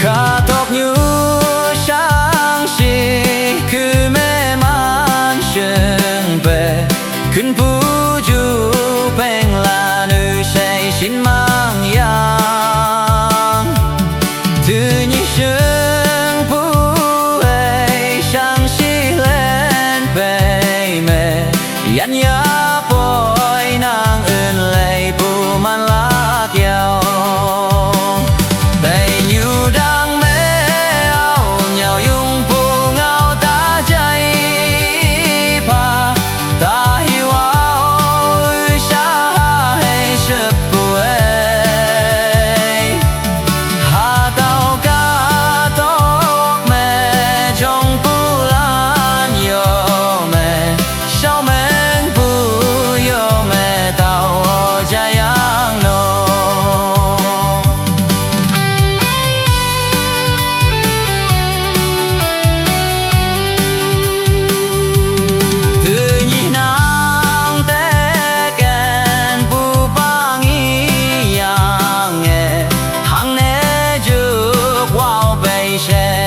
카톡 유상시 금에만 승배 큰 부주 뱅란의 세신망양 드니 승부의 상시len 베이메 얀야 bôi nàng ơn lệ bù man lạc giàu đầy như đang mê áo nhau yung bù ngao ta chạy pa ta hiu áo xa hay sập bùi hà tao ca tóc mẹ trong bù lan yo mẹ sao men bù yo mẹ tao jayang no từ nhị nang te ken bu bang y yang e hang ne ju wow bei she